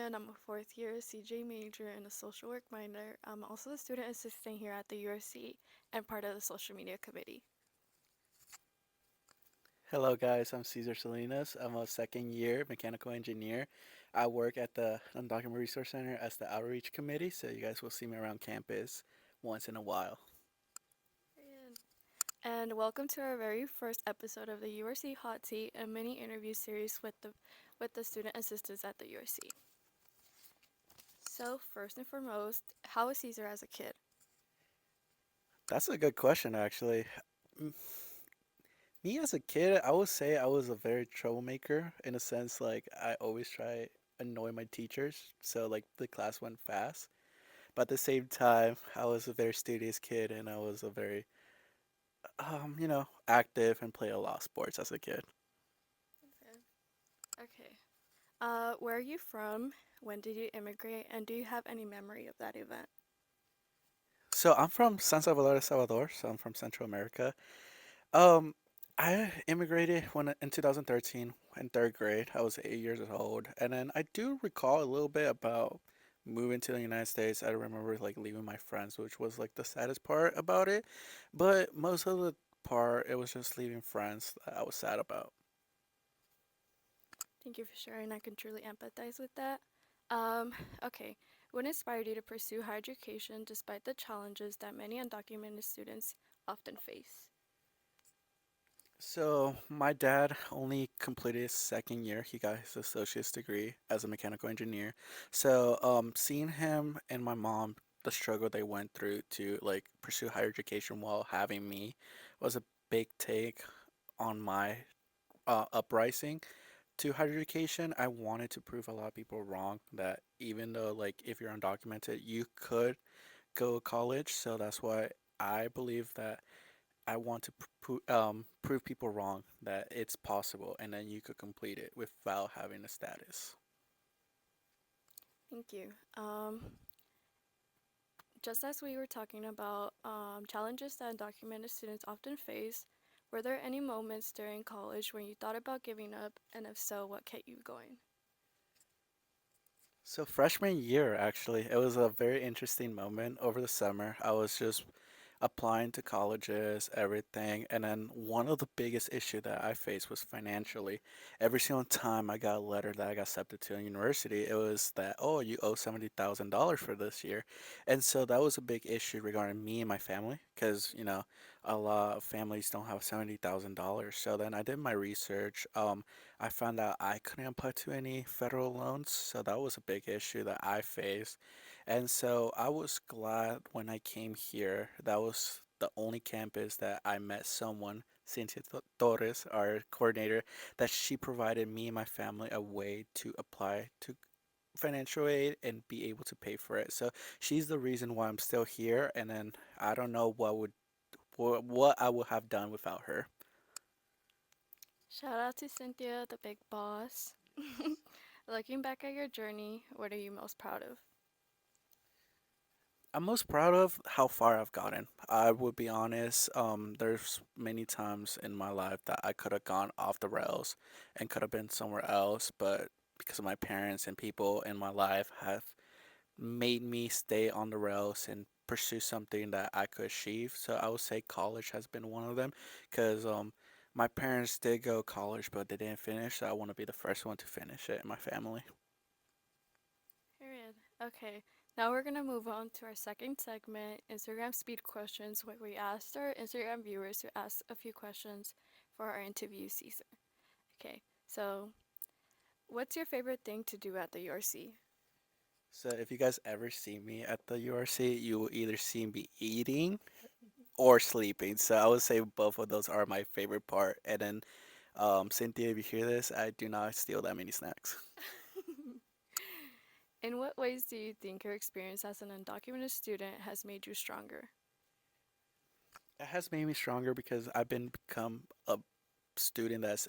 and I'm a fourth year CJ major and a social work minor. I'm also a student assistant here at the URC and part of the social media committee. Hello, guys. I'm Cesar Salinas. I'm a second year mechanical engineer. I work at the Undocumented Resource Center as the outreach committee, so you guys will see me around campus once in a while. And welcome to our very first episode of the URC Hot Seat, a mini interview series with the student assistants at the URC. So first and foremost, how was Caesar as a kid? That's a good question, actually. M- Me as a kid, I would say I was a very troublemaker in a sense, like I always try annoy my teachers, so like the class went fast. But at the same time, I was a very studious kid and I was a very, active and play a lot of sports as a kid. Okay. Where are you from? When did you immigrate? And do you have any memory of that event? So I'm from San Salvador, El Salvador, so I'm from Central America. Um, I immigrated when in 2013 in third grade. I was 8 years old, and then I do recall a little bit about moving to the United States. I remember like leaving my friends, which was like the saddest part about it. But most of the part, it was just leaving friends that I was sad about. Thank you for sharing. I can truly empathize with that. Um, okay. What inspired you to pursue higher education despite the challenges that many undocumented students often face? So my dad only completed his second year. He got his associate's degree as a mechanical engineer. So seeing him and my mom, the struggle they went through to like pursue higher education while having me was a big take on my uprising to higher education. I wanted to prove a lot of people wrong that even though like if you're undocumented, you could go to college. So that's why I believe that I want to prove people wrong that it's possible and then you could complete it without having a status. Thank you. Just as we were talking about challenges that undocumented students often face, were there any moments during college when you thought about giving up? And if so, what kept you going? So freshman year, actually, it was a very interesting moment over the summer. I was just applying to colleges, everything, and then one of the biggest issue that I faced was financially. Every single time I got a letter that I got accepted to a university, it was that, oh, you owe $70,000 for this year. And so that was a big issue regarding me and my family, because, a lot of families don't have $70,000. So then I did my research. I found out I couldn't apply to any federal loans, so that was a big issue that I faced. And so I was glad when I came here. That was the only campus that I met someone, Cynthia Torres, our coordinator, that she provided me and my family a way to apply to financial aid and be able to pay for it. So she's the reason why I'm still here, and then I don't know what I would have done without her. Shout out to Cynthia, the big boss. Looking back at your journey, what are you most proud of? I'm most proud of how far I've gotten. I would be honest, there's many times in my life that I could have gone off the rails and could have been somewhere else, but because of my parents and people in my life have made me stay on the rails and pursue something that I could achieve. So I would say college has been one of them because my parents did go college, but they didn't finish. So I want to be the first one to finish it in my family. Period. Okay, now we're gonna move on to our second segment, Instagram speed questions, where we asked our Instagram viewers to ask a few questions for our interview season. Okay, so what's your favorite thing to do at the URC? So if you guys ever see me at the URC, you will either see me eating or sleeping. So I would say both of those are my favorite part. And then, Cynthia, if you hear this, I do not steal that many snacks. In what ways do you think your experience as an undocumented student has made you stronger? It has made me stronger because I've been become a student that's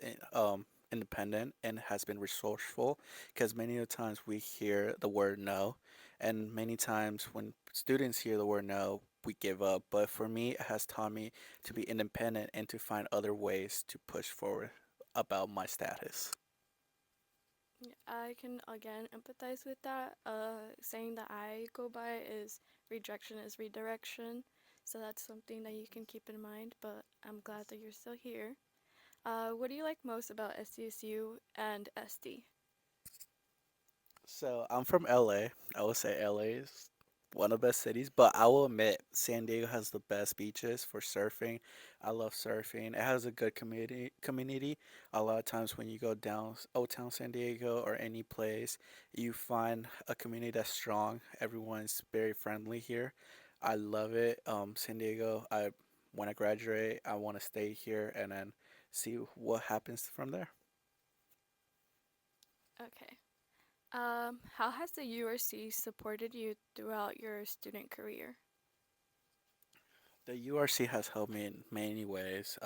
independent and has been resourceful. Because many of the times we hear the word no, and many times when students hear the word no, we give up. But for me, it has taught me to be independent and to find other ways to push forward about my status. Yeah, I can again empathize with that. Saying that I go by is rejection is redirection. So that's something that you can keep in mind, but I'm glad that you're still here. What do you like most about SDSU and SD? So I'm from LA. I would say LA is one of the best cities, but I will admit San Diego has the best beaches for surfing. I love surfing. It has a good community. A lot of times when you go down Old Town San Diego or any place, you find a community that's strong. Everyone's very friendly here. I love it. San Diego, I when I graduate, I want to stay here and then see what happens from there. Okay. How has the URC supported you throughout your student career? The URC has helped me in many ways.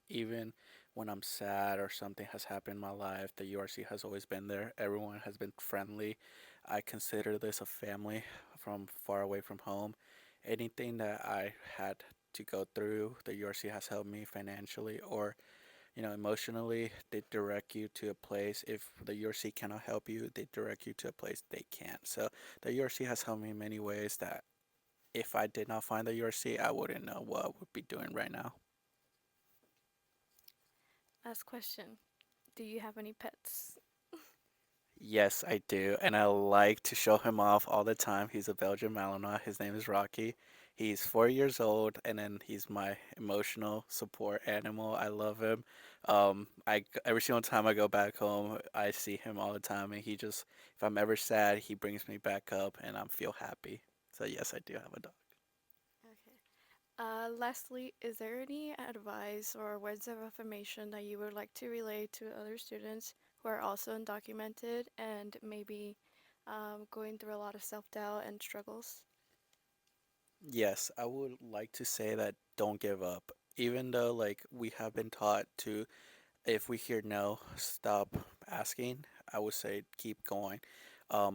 Even when I'm sad or something has happened in my life, the URC has always been there. Everyone has been friendly. I consider this a family from far away from home. Anything that I had to go through, the URC has helped me financially or, emotionally. They direct you to a place. If the URC cannot help you, they direct you to a place they can. So the URC has helped me in many ways that if I did not find the URC, I wouldn't know what I would be doing right now. Last question. Do you have any pets? Yes, I do, and I like to show him off all the time. He's a Belgian Malinois. His name is Rocky. He's 4 years old, and then he's my emotional support animal. I love him. Every single time I go back home, I see him all the time, and he just, if I'm ever sad, he brings me back up, and I feel happy. So yes, I do have a dog. Okay. Lastly, is there any advice or words of affirmation that you would like to relay to other students who are also undocumented and maybe going through a lot of self-doubt and struggles? Yes, I would like to say that don't give up. Even though like we have been taught to, if we hear no, stop asking, I would say keep going.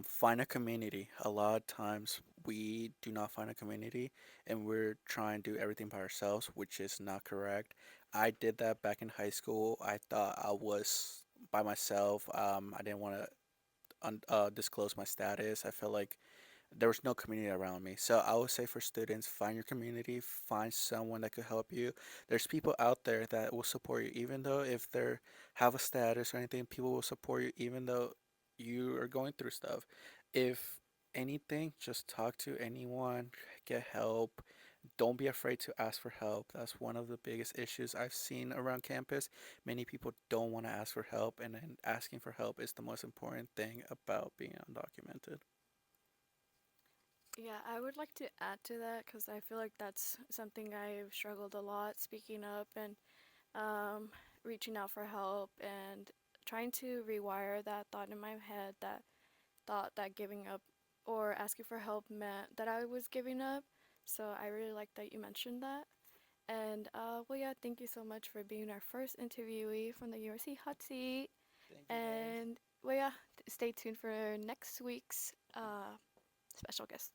Find a community. A lot of times we do not find a community and we're trying to do everything by ourselves, which is not correct. I did that back in high school. I thought I was by myself. I didn't want to disclose my status. I felt like there was no community around me. So I would say for students, find your community, find someone that could help you. There's people out there that will support you, even though if they have a status or anything, people will support you, even though you are going through stuff. If anything, just talk to anyone, get help. Don't be afraid to ask for help. That's one of the biggest issues I've seen around campus. Many people don't want to ask for help, and then asking for help is the most important thing about being undocumented. Yeah, I would like to add to that because I feel like that's something I've struggled a lot speaking up and um, reaching out for help and trying to rewire that thought in my head that thought that giving up or asking for help meant that I was giving up. So I really like that you mentioned that. And well, yeah, thank you so much for being our first interviewee from the URC Hot Seat. Thank you guys. And well, yeah, stay tuned for next week's special guest.